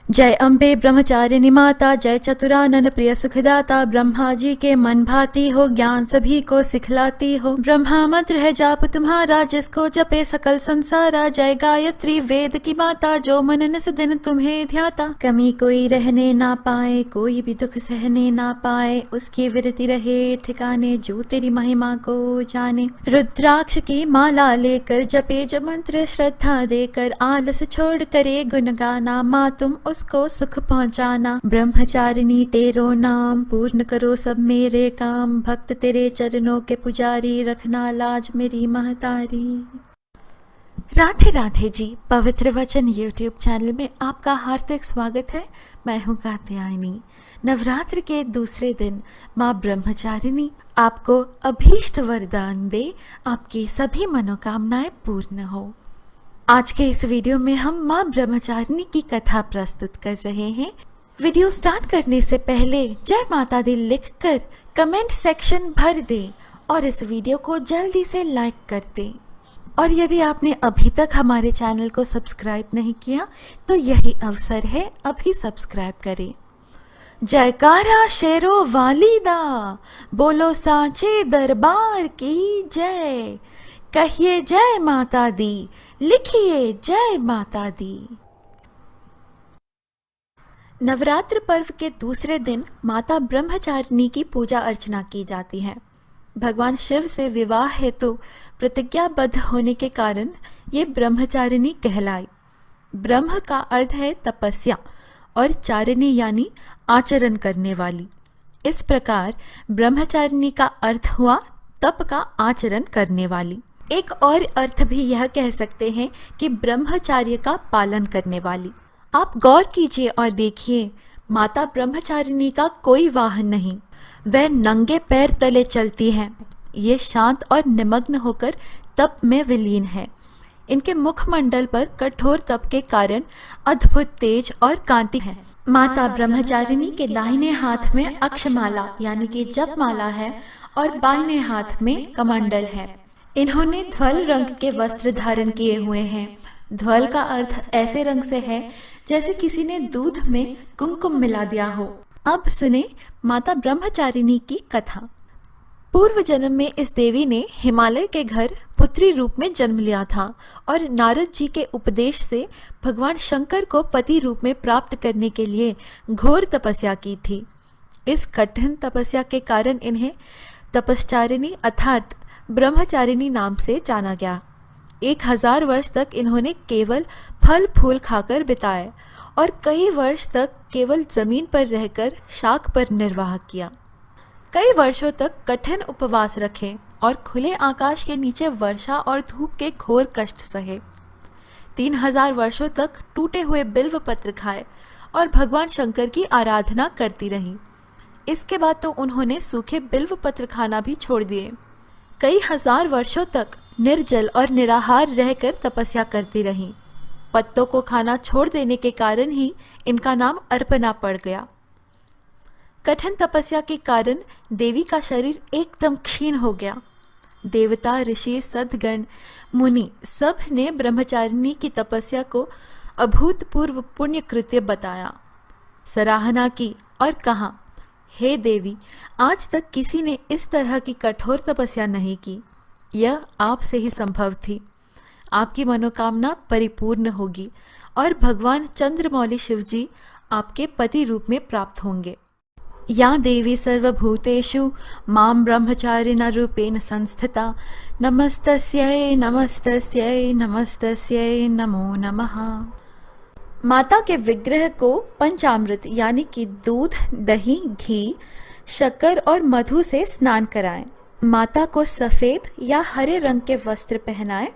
जय अम्बे ब्रह्मचारिणी माता, जय चतुरानन प्रिय सुखदाता। ब्रह्मा जी के मन भाती हो, ज्ञान सभी को सिखलाती हो। ब्रह्मा मंत्र है जाप तुम्हारा, जिसको जपे सकल संसारा। जय गायत्री वेद की माता, जो मन निस दिन तुम्हें ध्याता। कमी कोई रहने ना पाए, कोई भी दुख सहने ना पाए। उसकी विरति रहे ठिकाने, जो तेरी महिमा को जाने। रुद्राक्ष की माला लेकर जपे जो मंत्र श्रद्धा देकर। आलस छोड़ करे गुण गाना, माँ तुम उसको सुख पहुँचाना। ब्रह्मचारिणी तेरो नाम, पूर्ण करो सब मेरे काम। भक्त तेरे चरणों के पुजारी, रखना लाज मेरी महतारी। राधे राधे जी। पवित्र वचन YouTube चैनल में आपका हार्दिक स्वागत है। मैं हूँ कात्यायनी। नवरात्र के दूसरे दिन माँ ब्रह्मचारिणी आपको अभीष्ट वरदान दे, आपकी सभी मनोकामनाएं पूर्ण हो। आज के इस वीडियो में हम माँ ब्रह्मचारिणी की कथा प्रस्तुत कर रहे हैं। वीडियो स्टार्ट करने से पहले जय माता दी लिखकर कमेंट सेक्शन भर दें और इस वीडियो को जल्दी से लाइक कर दें। और यदि आपने अभी तक हमारे चैनल को सब्सक्राइब नहीं किया तो यही अवसर है, अभी सब्सक्राइब करें। जयकारा शेरों वालीदा, बोलो सांचे दरबार की जय। कहिए जय माता दी, लिखिए जय माता दी। नवरात्र पर्व के दूसरे दिन माता ब्रह्मचारिणी की पूजा अर्चना की जाती है। भगवान शिव से विवाह हेतु प्रतिज्ञाबद्ध होने के कारण ये ब्रह्मचारिणी कहलाई। ब्रह्म का अर्थ है तपस्या और चारिणी यानी आचरण करने वाली। इस प्रकार ब्रह्मचारिणी का अर्थ हुआ तप का आचरण करने वाली। एक और अर्थ भी यह कह सकते हैं कि ब्रह्मचार्य का पालन करने वाली। आप गौर कीजिए और देखिए, माता ब्रह्मचारिणी का कोई वाहन नहीं, वह नंगे पैर तले चलती हैं। ये शांत और निमग्न होकर तप में विलीन है। इनके मुखमंडल पर कठोर तप के कारण अद्भुत तेज और कांति है। माता ब्रह्मचारिणी के दाहिने हाथ में अक्षमाला यानी कि जपमाला है और बाइने हाथ में कमंडल है। इन्होंने ध्वल रंग के वस्त्र धारण किए हुए हैं। ध्वल का अर्थ ऐसे रंग से है जैसे किसी ने दूध में कुमकुम मिला दिया हो। अब सुने माता ब्रह्मचारिणी की कथा। पूर्व जन्म में इस देवी ने हिमालय के घर पुत्री रूप में जन्म लिया था और नारद जी के उपदेश से भगवान शंकर को पति रूप में प्राप्त करने के लिए घोर तपस्या की थी। इस कठिन तपस्या के कारण इन्हें तपश्चारिणी अर्थात ब्रह्मचारिणी नाम से जाना गया। 1000 वर्ष तक इन्होंने केवल फल फूल खाकर बिताए और कई वर्ष तक केवल जमीन पर रहकर शाक पर निर्वाह किया। कई वर्षों तक कठिन उपवास रखे और खुले आकाश के नीचे वर्षा और धूप के घोर कष्ट सहे। 3000 वर्षों तक टूटे हुए बिल्व पत्र खाए और भगवान शंकर की आराधना करती रहीं। इसके बाद तो उन्होंने सूखे बिल्व पत्र खाना भी छोड़ दिए। कई हजार वर्षों तक निर्जल और निराहार रहकर तपस्या करती रहीं। पत्तों को खाना छोड़ देने के कारण ही इनका नाम अर्पणा पड़ गया। कठिन तपस्या के कारण देवी का शरीर एकदम क्षीण हो गया। देवता, ऋषि, सद्गण, मुनि सब ने ब्रह्मचारिणी की तपस्या को अभूतपूर्व पुण्य कृत्य बताया, सराहना की और कहा, हे देवी, आज तक किसी ने इस तरह की कठोर तपस्या नहीं की। यह आपसे ही संभव थी। आपकी मनोकामना परिपूर्ण होगी और भगवान चंद्रमौली शिवजी आपके पति रूप में प्राप्त होंगे। या देवी सर्वभूतेषु मां ब्रह्मचारिणा रूपेण संस्थिता, नमस्तस्यै नमस्तस्यै नमस्तस्यै नमो नमः। माता के विग्रह को पंचामृत यानी कि दूध, दही, घी, शक्कर और मधु से स्नान कराएं। माता को सफेद या हरे रंग के वस्त्र पहनाएं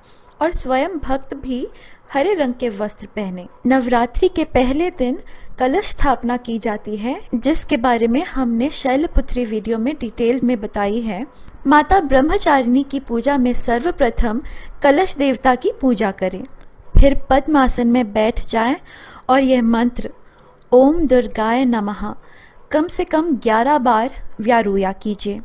और स्वयं भक्त भी हरे रंग के वस्त्र पहने। नवरात्रि के पहले दिन कलश स्थापना की जाती है, जिसके बारे में हमने शैलपुत्री वीडियो में डिटेल में बताई है। माता ब्रह्मचारिणी की पूजा में सर्वप्रथम कलश देवता की पूजा करें, फिर पद्मासन में बैठ जाएं और यह मंत्र ओम दुर्गाय नमः कम से कम 11 बार व्यारूया कीजिए।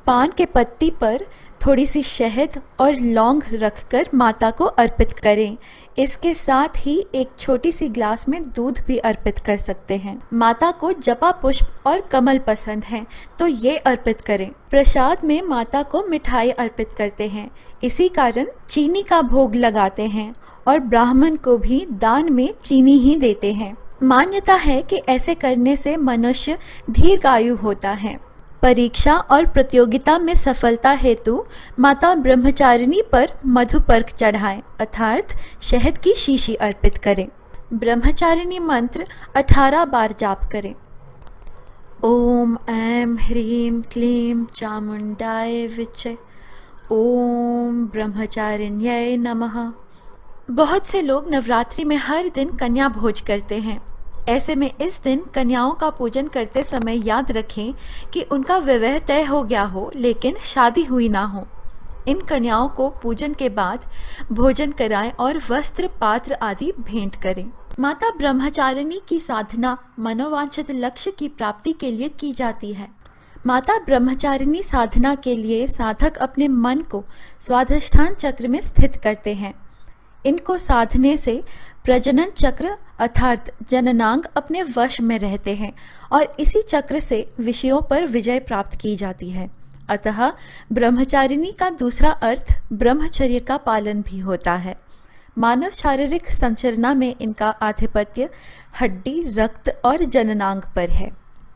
पान के पत्ती पर थोड़ी सी शहद और लौंग रखकर माता को अर्पित करें। इसके साथ ही एक छोटी सी ग्लास में दूध भी अर्पित कर सकते हैं। माता को जपा पुष्प और कमल पसंद हैं, तो ये अर्पित करें। प्रसाद में माता को मिठाई अर्पित करते हैं, इसी कारण चीनी का भोग लगाते हैं और ब्राह्मण को भी दान में चीनी ही देते हैं। मान्यता है कि ऐसे करने से मनुष्य दीर्घायु होता है। परीक्षा और प्रतियोगिता में सफलता हेतु माता ब्रह्मचारिणी पर मधुपर्क चढ़ाएं, अर्थात शहद की शीशी अर्पित करें। ब्रह्मचारिणी मंत्र 18 बार जाप करें। ओम ऐं ह्रीं क्लीं चामुंडाय विच्चे, ओम ब्रह्मचारिण्यै नमः। बहुत से लोग नवरात्रि में हर दिन कन्या भोज करते हैं। ऐसे में इस दिन कन्याओं का पूजन करते समय याद रखें कि उनका विवाह तय हो गया हो लेकिन शादी हुई ना हो। इन कन्याओं को पूजन के बाद भोजन कराएं और वस्त्र, पात्र आदि भेंट करें। माता ब्रह्मचारिणी की साधना मनोवांछित लक्ष्य की प्राप्ति के लिए की जाती है। माता ब्रह्मचारिणी साधना के लिए साधक अपने मन को स्वाधिष्ठान चक्र में स्थित करते हैं। इनको साधने से प्रजनन चक्र अर्थात जननांग अपने वश में रहते हैं और इसी चक्र से विषयों पर विजय प्राप्त की जाती है। अतः ब्रह्मचारिणी का दूसरा अर्थ ब्रह्मचर्य का पालन भी होता है। मानव शारीरिक संरचना में इनका आधिपत्य हड्डी, रक्त और जननांग पर है।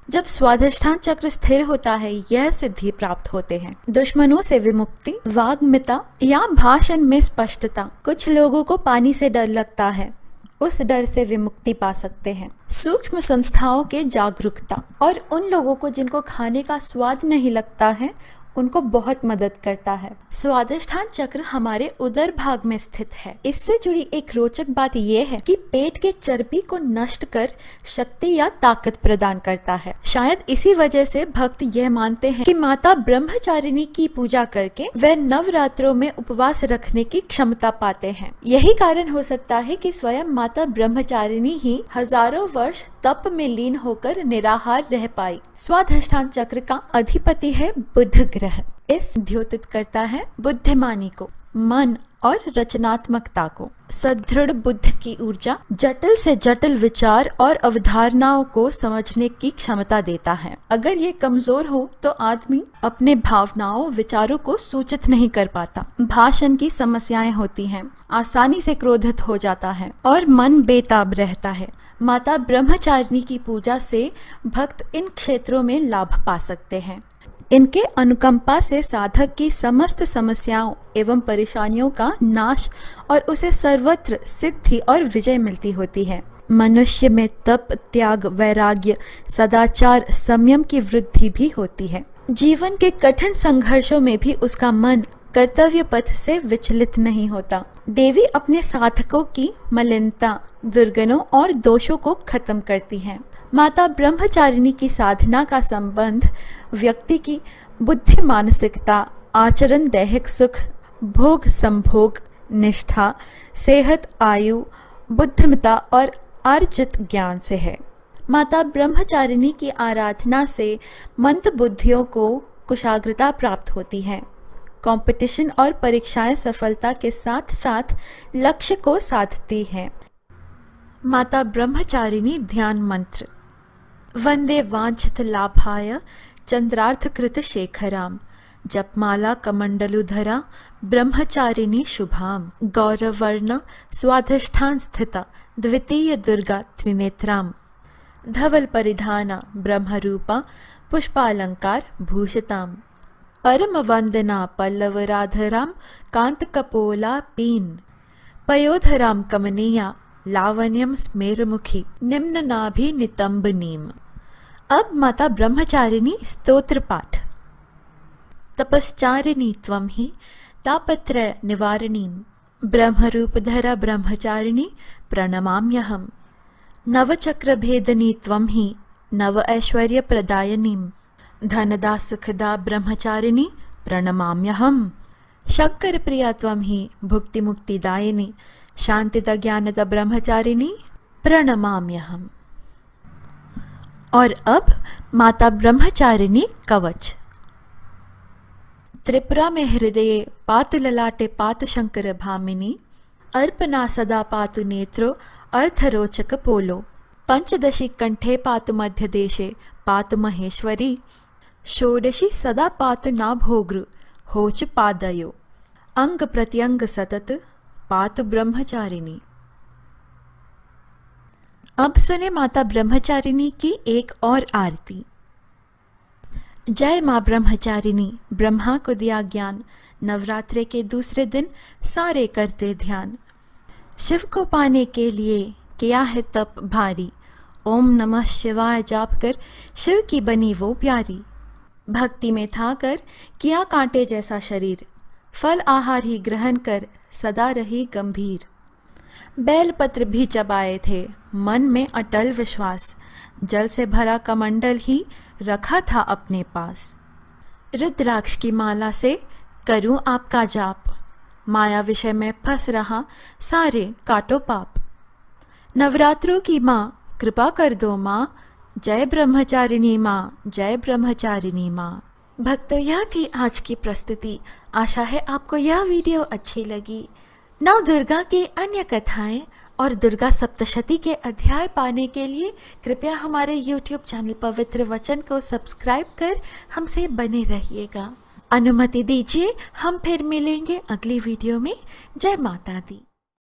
जब स्वाधिष्ठान चक्र स्थिर होता है, यह सिद्धि प्राप्त होते हैं। दुश्मनों से विमुक्ति, वाग्मिता या भाषण में स्पष्टता। कुछ लोगों को पानी से डर लगता है, उस डर से विमुक्ति पा सकते हैं। सूक्ष्म संस्थाओं के जागरूकता और उन लोगों को जिनको खाने का स्वाद नहीं लगता है, उनको बहुत मदद करता है। स्वादिष्ठान चक्र हमारे उदर भाग में स्थित है। इससे जुड़ी एक रोचक बात यह है कि पेट के चर्बी को नष्ट कर शक्ति या ताकत प्रदान करता है। शायद इसी वजह से भक्त यह मानते हैं कि माता ब्रह्मचारिणी की पूजा करके वे नवरात्रों में उपवास रखने की क्षमता पाते हैं। यही कारण हो सकता है कि स्वयं माता ब्रह्मचारिणी ही हजारों वर्ष तप में लीन होकर निराहार रह पाई। स्वाधिष्ठान चक्र का अधिपति है बुध ग्रह। इस द्योतित करता है बुद्धिमानी को, मन और रचनात्मकता को। सदृढ़ बुद्ध की ऊर्जा जटिल से जटिल विचार और अवधारणाओं को समझने की क्षमता देता है। अगर ये कमजोर हो तो आदमी अपने भावनाओं, विचारों को सूचित नहीं कर पाता। भाषण की समस्याएं होती हैं, आसानी से क्रोधित हो जाता है और मन बेताब रहता है। माता ब्रह्मचारिणी की पूजा से भक्त इन क्षेत्रों में लाभ पा सकते हैं। इनके अनुकंपा से साधक की समस्त समस्याओं एवं परेशानियों का नाश और उसे सर्वत्र सिद्धि और विजय मिलती होती है। मनुष्य में तप, त्याग, वैराग्य, सदाचार, संयम की वृद्धि भी होती है। जीवन के कठिन संघर्षों में भी उसका मन कर्तव्य पथ से विचलित नहीं होता। देवी अपने साधकों की मलिनता, दुर्गुणों और दोषों को खत्म करती हैं। माता ब्रह्मचारिणी की साधना का संबंध व्यक्ति की बुद्धि, मानसिकता, आचरण, दैहिक सुख, भोग संभोग, निष्ठा, सेहत, आयु, बुद्धिमत्ता और अर्जित ज्ञान से है। माता ब्रह्मचारिणी की आराधना से मंद बुद्धियों को कुशाग्रता प्राप्त होती है। कंपटीशन और परीक्षाएं सफलता के साथ साथ लक्ष्य को साधती हैं। माता ब्रह्मचारिणी ध्यान मंत्र। वंदे वांछित लाभाय चंद्रार्थकृत शेखराम, जपमाला कमंडलुधरा ब्रह्मचारिणी शुभाम, गौरवर्ण स्वाधिष्ठान स्थिता द्वितीय दुर्गा त्रिनेत्राम, धवल परिधाना ब्रह्मरूपा पुष्पालंकार भूषिताम, परम वंदना पल्लवराधराम कांत कपोला पीन, पयोधराम कमनीया लावण्यम स्मेरमुखी निम्न नाभि नितंबनीम। अब माता ब्रह्मचारिणी स्तोत्र पाठ। तपश्चारिणी त्वं हि तापत्रय निवारणीं, ब्रह्मरूपधरा ब्रह्मचारिणी प्रणमाम्यहम्, नवचक्रभेदनी त्वं हि नव ऐश्वर्य प्रदायनीं, धनदा सुखदा ब्रह्मचारिणी प्रणमाम्यहम्, शंकर प्रिया त्वं हि भुक्ति मुक्तिदायिनी शांतिदा ज्ञानदा ब्रह्मचारिणी प्रणमाम्यहम्। और अब माता ब्रह्मचारिणी कवच। त्रिपुरा में हृदये पातु ललाटे पातु शंकर भामिनी, अर्पणा सदा पातु नेत्रो अर्थरोचक पोलो, पंचदशी कंठे पातु मध्य देशे पातु महेश्वरी, षोडशी सदा पातु नाभोगृ होच पादयो, अंग प्रत्यंग सतत पातु ब्रह्मचारिणी। अब सुने माता ब्रह्मचारिणी की एक और आरती। जय माँ ब्रह्मचारिणी, ब्रह्मा को दिया ज्ञान, नवरात्रे के दूसरे दिन सारे करते ध्यान। शिव को पाने के लिए किया है तप भारी, ओम नमः शिवाय जाप कर शिव की बनी वो प्यारी। भक्ति में था कर किया कांटे जैसा शरीर, फल आहार ही ग्रहण कर सदा रही गंभीर। बेलपत्र भी चबाए थे मन में अटल विश्वास, जल से भरा कमंडल ही रखा था अपने पास। रुद्राक्ष की माला से करूं आपका जाप, माया विषय में फंस रहा सारे काटो पाप। नवरात्रों की माँ कृपा कर दो माँ, जय ब्रह्मचारिणी माँ, जय ब्रह्मचारिणी माँ। भक्तों, यह थी आज की प्रस्तुति। आशा है आपको यह वीडियो अच्छी लगी। नव दुर्गा की अन्य कथाएं और दुर्गा सप्तशती के अध्याय पाने के लिए कृपया हमारे YouTube चैनल पवित्र वचन को सब्सक्राइब कर हमसे बने रहिएगा। अनुमति दीजिए, हम फिर मिलेंगे अगली वीडियो में। जय माता दी।